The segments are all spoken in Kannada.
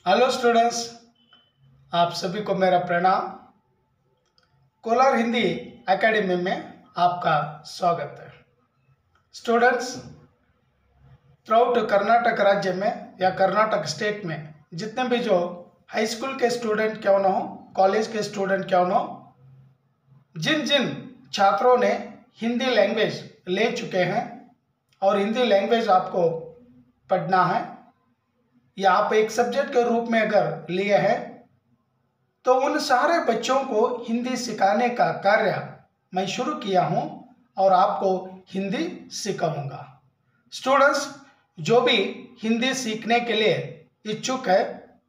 हेलो स्टूडेंट्स, आप सभी को मेरा प्रणाम। कोलार हिंदी एकेडमी में आपका स्वागत है। स्टूडेंट्स, थ्रूआउट कर्नाटक राज्य में या कर्नाटक स्टेट में जितने भी जो हाई स्कूल के स्टूडेंट क्यों न हो, कॉलेज के स्टूडेंट क्यों न हो, जिन जिन छात्रों ने हिंदी लैंग्वेज ले चुके हैं और हिंदी लैंग्वेज आपको पढ़ना है या आप एक सब्जेक्ट के रूप में अगर लिए हैं, तो उन सारे बच्चों को हिंदी सिखाने का कार्य मैं शुरू किया हूं और आपको हिंदी सिखाऊंगा। स्टूडेंट्स, जो भी हिंदी सीखने के लिए इच्छुक है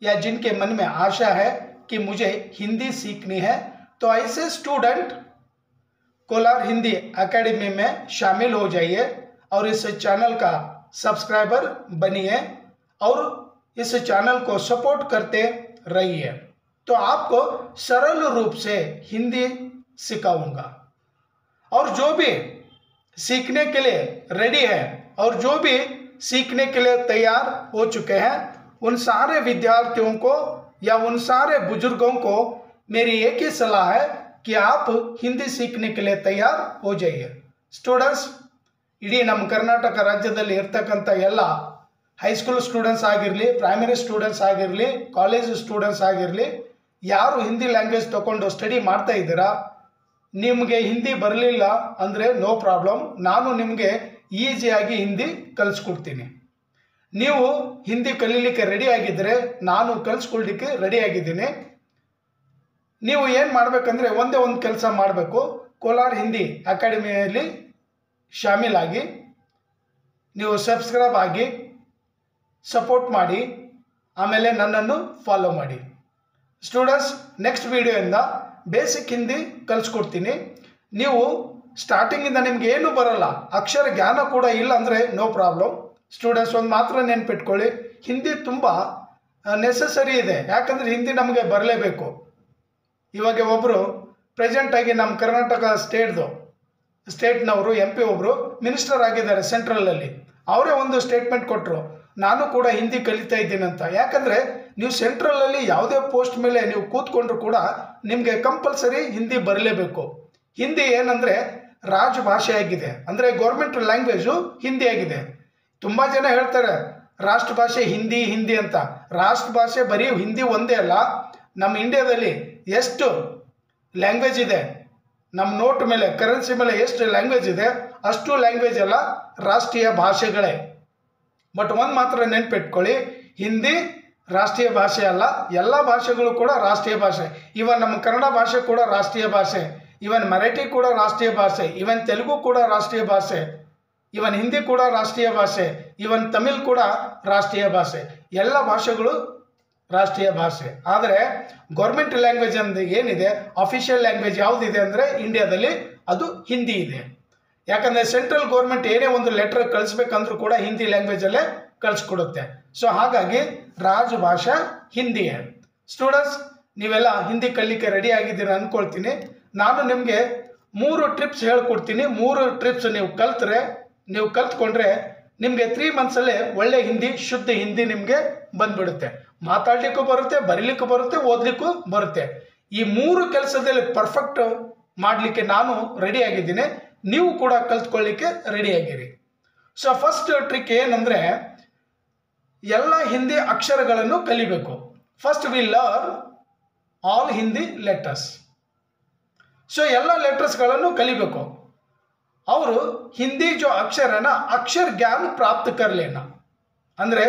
या जिनके मन में आशा है कि मुझे हिंदी सीखनी है, तो ऐसे स्टूडेंट कोलार हिंदी एकेडमी में शामिल हो जाइए और इस चैनल का सब्सक्राइबर बनिए और इस चैनल को सपोर्ट करते रहिए। तो आपको सरल रूप से हिंदी सिखाऊंगा और जो भी सीखने के लिए रेडी है और जो भी सीखने के लिए तैयार हो चुके हैं, उन सारे विद्यार्थियों को या उन सारे बुजुर्गों को मेरी एक ही सलाह है कि आप हिंदी सीखने के लिए तैयार हो जाइए। स्टूडेंट्स, इडी ನಮ್ಮ ಕರ್ನಾಟಕ ರಾಜ್ಯದಲ್ಲಿ ಇರತಕ್ಕಂತ ಎಲ್ಲ ಹೈಸ್ಕೂಲ್ ಸ್ಟೂಡೆಂಟ್ಸ್ ಆಗಿರಲಿ, ಪ್ರೈಮರಿ ಸ್ಟೂಡೆಂಟ್ಸ್ ಆಗಿರಲಿ, ಕಾಲೇಜ್ ಸ್ಟೂಡೆಂಟ್ಸ್ ಆಗಿರಲಿ, ಯಾರು ಹಿಂದಿ ಲ್ಯಾಂಗ್ವೇಜ್ ತಗೊಂಡು ಸ್ಟಡಿ ಮಾಡ್ತಾ ಇದ್ದೀರಾ, ನಿಮಗೆ ಹಿಂದಿ ಬರಲಿಲ್ಲ ಅಂದರೆ ನೋ ಪ್ರಾಬ್ಲಮ್, ನಾನು ನಿಮಗೆ ಈಸಿಯಾಗಿ ಹಿಂದಿ ಕಲಿಸ್ಕೊಡ್ತೀನಿ। ನೀವು ಹಿಂದಿ ಕಲೀಲಿಕ್ಕೆ ರೆಡಿ ಆಗಿದ್ದರೆ ನಾನು ಕಲಿಸ್ಕೊಡ್ಲಿಕ್ಕೆ ರೆಡಿ ಆಗಿದ್ದೀನಿ। ನೀವು ಏನು ಮಾಡಬೇಕಂದ್ರೆ ಒಂದೇ ಒಂದು ಕೆಲಸ ಮಾಡಬೇಕು, ಕೋಲಾರ್ ಹಿಂದಿ ಅಕಾಡೆಮಿಯಲ್ಲಿ ಶಾಮಿಲಾಗಿ ನೀವು ಸಬ್ಸ್ಕ್ರೈಬ್ ಆಗಿ ಸಪೋರ್ಟ್ ಮಾಡಿ, ಆಮೇಲೆ ನನ್ನನ್ನು ಫಾಲೋ ಮಾಡಿ। ಸ್ಟೂಡೆಂಟ್ಸ್, ನೆಕ್ಸ್ಟ್ ವಿಡಿಯೋಯಿಂದ ಬೇಸಿಕ್ ಹಿಂದಿ ಕಲಿಸ್ಕೊಡ್ತೀನಿ। ನೀವು ಸ್ಟಾರ್ಟಿಂಗಿಂದ ನಿಮ್ಗೆ ಏನೂ ಬರಲ್ಲ, ಅಕ್ಷರ ಜ್ಞಾನ ಕೂಡ ಇಲ್ಲ ಅಂದರೆ ನೋ ಪ್ರಾಬ್ಲಮ್। ಸ್ಟೂಡೆಂಟ್ಸ್, ಒಂದು ಮಾತ್ರ ನೆನ್ಪಿಟ್ಕೊಳ್ಳಿ, ಹಿಂದಿ ತುಂಬ ನೆಸಸರಿ ಇದೆ, ಯಾಕಂದರೆ ಹಿಂದಿ ನಮಗೆ ಬರಲೇಬೇಕು। ಇವಾಗ ಒಬ್ಬರು ಪ್ರೆಸೆಂಟಾಗಿ ನಮ್ಮ ಕರ್ನಾಟಕ ಸ್ಟೇಟ್ನವರು MP ಒಬ್ಬರು ಮಿನಿಸ್ಟರ್ ಆಗಿದ್ದಾರೆ ಸೆಂಟ್ರಲಲ್ಲಿ, ಅವರೇ ಒಂದು ಸ್ಟೇಟ್ಮೆಂಟ್ ಕೊಟ್ಟರು, ನಾನು ಕೂಡ ಹಿಂದಿ ಕಲಿತಾ ಇದ್ದೀನಿ ಅಂತ। ಯಾಕಂದರೆ ನೀವು ಸೆಂಟ್ರಲಲ್ಲಿ ಯಾವುದೇ ಪೋಸ್ಟ್ ಮೇಲೆ ನೀವು ಕೂತ್ಕೊಂಡ್ರು ಕೂಡ ನಿಮಗೆ ಕಂಪಲ್ಸರಿ ಹಿಂದಿ ಬರಲೇಬೇಕು। ಹಿಂದಿ ಏನಂದರೆ ರಾಜಭಾಷೆ ಆಗಿದೆ, ಅಂದರೆ ಗೌರ್ಮೆಂಟ್ ಲ್ಯಾಂಗ್ವೇಜು ಹಿಂದಿ ಆಗಿದೆ। ತುಂಬ ಜನ ಹೇಳ್ತಾರೆ ರಾಷ್ಟ್ರ ಭಾಷೆ ಹಿಂದಿ ಅಂತ। ರಾಷ್ಟ್ರ ಭಾಷೆ ಬರೀ ಹಿಂದಿ ಒಂದೇ ಅಲ್ಲ, ನಮ್ಮ ಇಂಡಿಯಾದಲ್ಲಿ ಎಷ್ಟು ಲ್ಯಾಂಗ್ವೇಜ್ ಇದೆ, ನಮ್ಮ ನೋಟ್ ಮೇಲೆ ಕರೆನ್ಸಿ ಮೇಲೆ ಎಷ್ಟು ಲ್ಯಾಂಗ್ವೇಜ್ ಇದೆ, ಅಷ್ಟು ಲ್ಯಾಂಗ್ವೇಜ್ ಎಲ್ಲ ರಾಷ್ಟ್ರೀಯ ಭಾಷೆಗಳೇ। ಬಟ್ ಒಂದು ಮಾತ್ರ ನೆನ್ಪಿಟ್ಕೊಳ್ಳಿ, ಹಿಂದಿ ರಾಷ್ಟ್ರೀಯ ಭಾಷೆ ಅಲ್ಲ, ಎಲ್ಲ ಭಾಷೆಗಳು ಕೂಡ ರಾಷ್ಟ್ರೀಯ ಭಾಷೆ। ಇವನ್ ನಮ್ಮ ಕನ್ನಡ ಭಾಷೆ ಕೂಡ ರಾಷ್ಟ್ರೀಯ ಭಾಷೆ, ಇವನ್ ಮರಾಠಿ ಕೂಡ ರಾಷ್ಟ್ರೀಯ ಭಾಷೆ, ಇವನ್ ತೆಲುಗು ಕೂಡ ರಾಷ್ಟ್ರೀಯ ಭಾಷೆ, ಇವನ್ ಹಿಂದಿ ಕೂಡ ರಾಷ್ಟ್ರೀಯ ಭಾಷೆ, ಇವನ್ ತಮಿಳ್ ಕೂಡ ರಾಷ್ಟ್ರೀಯ ಭಾಷೆ, ಎಲ್ಲ ಭಾಷೆಗಳು ರಾಷ್ಟ್ರೀಯ ಭಾಷೆ। ಆದರೆ ಗೌರ್ಮೆಂಟ್ ಲ್ಯಾಂಗ್ವೇಜ್ ಅಂದ್ರೆ ಏನಿದೆ, ಅಫಿಷಿಯಲ್ ಲ್ಯಾಂಗ್ವೇಜ್ ಯಾವುದಿದೆ ಅಂದರೆ ಇಂಡಿಯಾದಲ್ಲಿ ಅದು ಹಿಂದಿ ಇದೆ। ಯಾಕಂದರೆ ಸೆಂಟ್ರಲ್ ಗೌರ್ಮೆಂಟ್ ಏನೇ ಒಂದು ಲೆಟರ್ ಕಳಿಸ್ಬೇಕಂದ್ರೂ ಕೂಡ ಹಿಂದಿ ಲ್ಯಾಂಗ್ವೇಜಲ್ಲೇ ಕಳಿಸ್ಕೊಡುತ್ತೆ। ಸೊ ಹಾಗಾಗಿ ರಾಜಭಾಷಾ ಹಿಂದಿ है। ಸ್ಟೂಡೆಂಟ್ಸ್, ನೀವೆಲ್ಲ ಹಿಂದಿ ಕಲಿಲಿಕ್ಕೆ ರೆಡಿ ಆಗಿದ್ದೀರ ಅಂದ್ಕೊಳ್ತೀನಿ। ನಾನು ನಿಮಗೆ 3 ಟ್ರಿಪ್ಸ್ ಹೇಳ್ಕೊಡ್ತೀನಿ। 3 ಟ್ರಿಪ್ಸ್ ನೀವು ಕಲ್ತ್ಕೊಂಡ್ರೆ ನಿಮಗೆ 3 ಮಂತ್ಸಲ್ಲೇ ಒಳ್ಳೆ ಹಿಂದಿ, ಶುದ್ಧ ಹಿಂದಿ ನಿಮಗೆ ಬಂದ್ಬಿಡುತ್ತೆ। ಮಾತಾಡಲಿಕ್ಕೂ ಬರುತ್ತೆ, ಬರೀಲಿಕ್ಕೂ ಬರುತ್ತೆ, ಓದಲಿಕ್ಕೂ ಬರುತ್ತೆ। ಈ 3 ಕೆಲಸದಲ್ಲಿ ಪರ್ಫೆಕ್ಟ್ ಮಾಡಲಿಕ್ಕೆ ನಾನು ರೆಡಿ ಆಗಿದ್ದೀನಿ, ನೀವು ಕೂಡ ಕಲ್ತ್ಕೊಳ್ಳಿಕ್ಕೆ ರೆಡಿ ಆಗಿರಿ। ಸೊ ಫಸ್ಟ್ ಟ್ರಿಕ್ ಏನಂದರೆ, ಎಲ್ಲ ಹಿಂದಿ ಅಕ್ಷರಗಳನ್ನು ಕಲಿಬೇಕು। First we learn all Hindi letters. So ಎಲ್ಲ ಲೆಟರ್ಸ್ಗಳನ್ನು ಕಲಿಬೇಕು। ಅವರು ಹಿಂದಿ ಜೋ ಅಕ್ಷರನ ಅಕ್ಷರ ಜ್ಞಾನ ಪ್ರಾಪ್ತ ಕರ್ಲೇನ, ಅಂದರೆ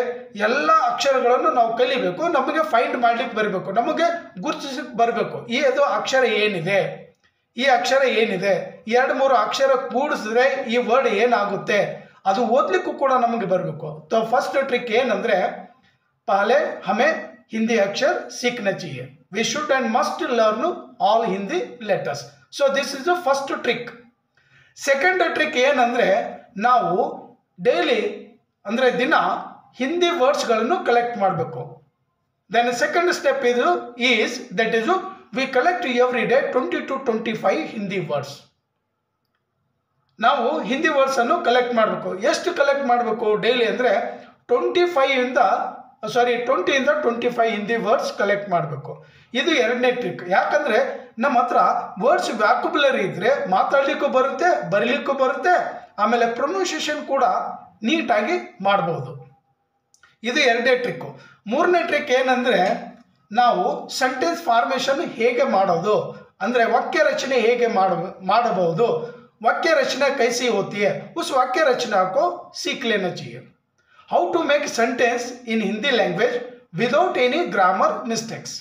ಎಲ್ಲ ಅಕ್ಷರಗಳನ್ನು ನಾವು ಕಲಿಬೇಕು, ನಮಗೆ ಫೈಂಡ್ ಮಾಡ್ಲಿಕ್ಕೆ ಬರಬೇಕು, ನಮಗೆ ಗುರುತಿಸಕ್ಕೆ ಬರಬೇಕು। ಇದು ಅಕ್ಷರ ಏನಿದೆ, ಈ ಅಕ್ಷರ ಏನಿದೆ, 2-3 ಅಕ್ಷರ ಕೂಡಿಸಿದ್ರೆ ಈ ವರ್ಡ್ ಏನಾಗುತ್ತೆ, ಅದು ಓದಲಿಕ್ಕೂ ಕೂಡ ನಮಗೆ ಬರಬೇಕು। तो फर्स्ट ट्रिक ಏನಂದರೆ, पहले हमें हिंदी अक्षर सीखना चाहिए। We should and must learn all Hindi letters. So this is the first trick. Second trick ಏನಂದರೆ, ನಾವು ಡೈಲಿ ಅಂದರೆ ದಿನ ಹಿಂದಿ ವರ್ಡ್ಸ್ಗಳನ್ನು ಕಲೆಕ್ಟ್ ಮಾಡಬೇಕು। Then second step is we collect every day 20 to 25 Hindi words. ನಾವು ಹಿಂದಿ ವರ್ಡ್ಸನ್ನು ಕಲೆಕ್ಟ್ ಮಾಡಬೇಕು। ಎಷ್ಟು ಕಲೆಕ್ಟ್ ಮಾಡಬೇಕು ಡೈಲಿ ಅಂದರೆ 25 ಇಂದ ಸಾರಿ 20 to 25 ಹಿಂದಿ ವರ್ಡ್ಸ್ ಕಲೆಕ್ಟ್ ಮಾಡಬೇಕು. ಇದು ಎರಡನೇ ಟ್ರಿಕ್. ಯಾಕಂದರೆ ನಮ್ಮ ಹತ್ರ ವರ್ಡ್ಸ್ ವ್ಯಾಕ್ಯುಬುಲರಿ ಇದ್ದರೆ ಮಾತಾಡಲಿಕ್ಕೂ ಬರುತ್ತೆ, ಬರೀಲಿಕ್ಕೂ ಬರುತ್ತೆ, ಆಮೇಲೆ ಪ್ರೊನೌನ್ಸಿಯೇಷನ್ ಕೂಡ ನೀಟಾಗಿ ಮಾಡ್ಬೋದು. ಇದು ಎರಡನೇ ಟ್ರಿಕ್ಕು. ಮೂರನೇ ಟ್ರಿಕ್ ಏನಂದರೆ ನಾವು ಸೆಂಟೆನ್ಸ್ ಫಾರ್ಮೇಷನ್ ಹೇಗೆ ಮಾಡೋದು, ಅಂದರೆ ವಾಕ್ಯ ರಚನೆ ಹೇಗೆ ಮಾಡಬಹುದು. वाक्य रचना कैसी होती है, उस वाक्य रचना को सीख लेना चाहिए. How to make sentence in Hindi language without any grammar mistakes.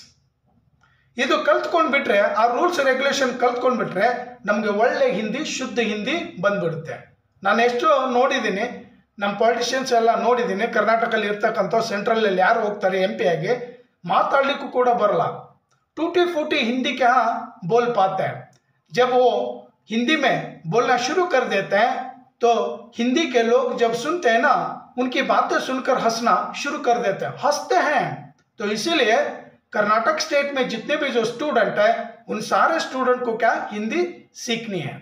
ಇದು ಕಲ್ತ್ಕೊಂಡ್ಬಿಟ್ರೆ, ಆ ರೂಲ್ಸ್ ರೆಗ್ಯುಲೇಷನ್ ಕಲ್ತ್ಕೊಂಡ್ಬಿಟ್ರೆ ನಮಗೆ ಒಳ್ಳೆ ಹಿಂದಿ, ಶುದ್ಧ ಹಿಂದಿ ಬಂದ್ಬಿಡುತ್ತೆ. ನಾನು ಎಷ್ಟು ನೋಡಿದ್ದೀನಿ, ನಮ್ಮ ಪೊಲಿಟಿಷಿಯನ್ಸ್ ಎಲ್ಲ ನೋಡಿದ್ದೀನಿ, ಕರ್ನಾಟಕದಲ್ಲಿ ಇರ್ತಕ್ಕಂಥ ಸೆಂಟ್ರಲಲ್ಲಿ ಯಾರು ಹೋಗ್ತಾರೆ MP ಆಗಿ, ಮಾತಾಡಲಿಕ್ಕೂ ಕೂಡ ಬರಲ್ಲ. टूटी फूटी हिंदी क्या बोल पाते हैं. जब वो हिंदी में बोलना शुरू कर देते हैं तो हिंदी के लोग जब सुनते हैं ना, उनकी बातें सुनकर हंसना शुरू कर देते हैं, हंसते हैं. तो इसीलिए कर्नाटक स्टेट में जितने भी जो स्टूडेंट है, उन सारे स्टूडेंट को क्या हिंदी सीखनी है.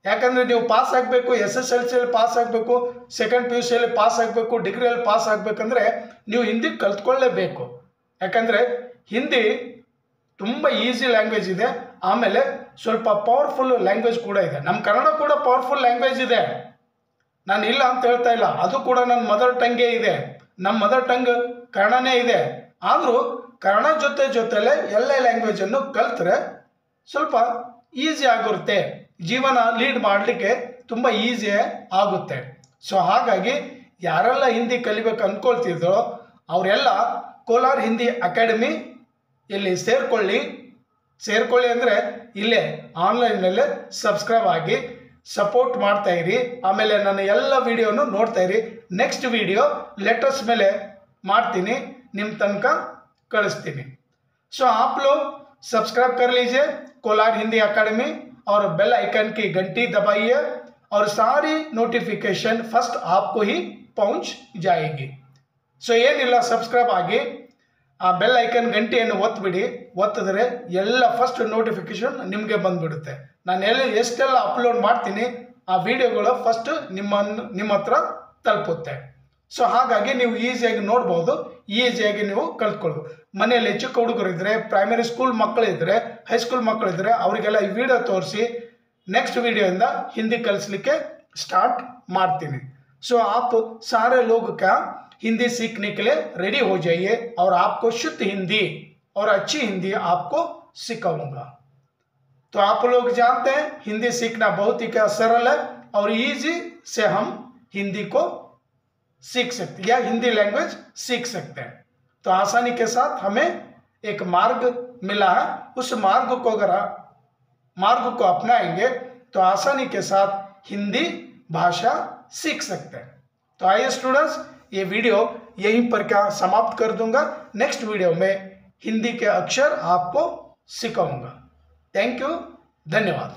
ಯಾಕಂದರೆ ನೀವು ಪಾಸ್ ಆಗಬೇಕು, SSLCಯಲ್ಲಿ ಪಾಸ್ ಆಗಬೇಕು, ಸೆಕೆಂಡ್ PUCಯಲ್ಲಿ ಪಾಸ್ ಆಗಬೇಕು, ಡಿಗ್ರಿಯಲ್ಲಿ ಪಾಸ್ ಆಗಬೇಕಂದ್ರೆ ನೀವು ಹಿಂದಿ ಕಲ್ತ್ಕೊಳ್ಳೇಬೇಕು. ಯಾಕಂದರೆ ಹಿಂದಿ ತುಂಬ ಈಸಿ ಲ್ಯಾಂಗ್ವೇಜ್ ಇದೆ, ಆಮೇಲೆ ಸ್ವಲ್ಪ ಪವರ್ಫುಲ್ ಲ್ಯಾಂಗ್ವೇಜ್ ಕೂಡ ಇದೆ. ನಮ್ಮ ಕನ್ನಡ ಕೂಡ ಪವರ್ಫುಲ್ ಲ್ಯಾಂಗ್ವೇಜ್ ಇದೆ, ನಾನು ಇಲ್ಲ ಅಂತ ಹೇಳ್ತಾ ಇಲ್ಲ, ಅದು ಕೂಡ ನನ್ನ ಮದರ್ ಟಂಗೇ ಇದೆ, ನಮ್ಮ ಮದರ್ ಟಂಗ್ ಕನ್ನಡನೇ ಇದೆ. ಆದರೂ ಕನ್ನಡ ಜೊತೆಲೇ ಎಲ್ಲ ಲ್ಯಾಂಗ್ವೇಜನ್ನು ಕಲ್ತ್ರೆ ಸ್ವಲ್ಪ ಈಸಿ ಆಗಿರುತ್ತೆ, ಜೀವನ ಲೀಡ್ ಮಾಡಲಿಕ್ಕೆ ತುಂಬ ಈಸಿ ಆಗುತ್ತೆ. ಸೊ ಹಾಗಾಗಿ ಯಾರೆಲ್ಲ ಹಿಂದಿ ಕಲಿಬೇಕು ಅಂದ್ಕೊಳ್ತಿದ್ರೋ ಅವರೆಲ್ಲ ಕೋಲಾರ್ ಹಿಂದಿ ಅಕಾಡೆಮಿ ಇಲ್ಲಿ ಸೇರ್ಕೊಳ್ಳಿ ಅಂದರೆ ಇಲ್ಲೇ ಆನ್ಲೈನಲ್ಲೇ ಸಬ್ಸ್ಕ್ರೈಬ್ ಆಗಿ ಸಪೋರ್ಟ್ ಮಾಡ್ತಾಯಿರಿ. ಆಮೇಲೆ ನನ್ನ ಎಲ್ಲ ವಿಡಿಯೋನು ನೋಡ್ತಾಯಿರಿ. ನೆಕ್ಸ್ಟ್ ವಿಡಿಯೋ ಲೆಟರ್ಸ್ ಮೇಲೆ ಮಾಡ್ತೀನಿ, ನಿಮ್ಮ ತನಕ ಕಳಿಸ್ತೀನಿ. सो आप लोग सब्सक्राइब कर लीजिए कोलार हिंदी अकेडमी और बेल आइकन की घंटी दबाइए और सारी नोटिफिकेशन फर्स्ट आपको ही पहुंच जाएगी. सो ಏನಿಲ್ಲ, ಸಬ್ಸ್ಕ್ರೈಬ್ ಆಗಿ ಆ ಬೆಲ್ ಐಕನ್ ಗಂಟೆಯನ್ನು ಒತ್ತಿಬಿಡಿ. ಒತ್ತಿದ್ರೆ ಎಲ್ಲ ಫಸ್ಟ್ ನೋಟಿಫಿಕೇಶನ್ ನಿಮಗೆ ಬಂದುಬಿಡುತ್ತೆ. ನಾನು ಎಷ್ಟೆಲ್ಲ ಅಪ್ಲೋಡ್ ಮಾಡ್ತೀನಿ ಆ ವಿಡಿಯೋಗಳು ಫಸ್ಟ್ ನಿಮ್ಮ ಹತ್ರ ತಲುಪುತ್ತೆ. ಸೊ ಹಾಗಾಗಿ ನೀವು ಈಸಿಯಾಗಿ ನೋಡ್ಬೋದು, ಈಸಿಯಾಗಿ ನೀವು ಕಲ್ತ್ಕೊಳ್ಬೋದು. ಮನೆಯಲ್ಲಿ ಚಿಕ್ಕ ಹುಡುಗರಿದ್ದರೆ, ಪ್ರೈಮರಿ ಸ್ಕೂಲ್ ಮಕ್ಕಳಿದ್ದರೆ, ಹೈಸ್ಕೂಲ್ ಮಕ್ಕಳಿದ್ದರೆ ಅವರಿಗೆಲ್ಲ ಈ ವಿಡಿಯೋ ತೋರಿಸಿ ನೆಕ್ಸ್ಟ್ ವಿಡಿಯೋಯಿಂದ ಹಿಂದಿ ಕಲಿಸ್ಲಿಕ್ಕೆ ಸ್ಟಾರ್ಟ್ ಮಾಡ್ತೀನಿ. सो आप सारे लोग क्या हिंदी सीखने के लिए रेडी हो जाइए और आपको शुद्ध हिंदी और अच्छी हिंदी आपको सिखाऊंगा. तो आप लोग जानते हैं हिंदी सीखना बहुत ही क्या सरल है और इजी से हम हिंदी को सीख सकते हैं या हिंदी लैंग्वेज सीख सकते हैं. तो आसानी के साथ हमें एक मार्ग मिला है, उस मार्ग को अपनाएंगे तो आसानी के साथ हिंदी भाषा सीख सकते हैं. तो आइए स्टूडेंट्स, ये वीडियो यहीं पर क्या समाप्त कर दूंगा. नेक्स्ट वीडियो में हिंदी के अक्षर आपको सिखाऊंगा. थैंक यू, धन्यवाद.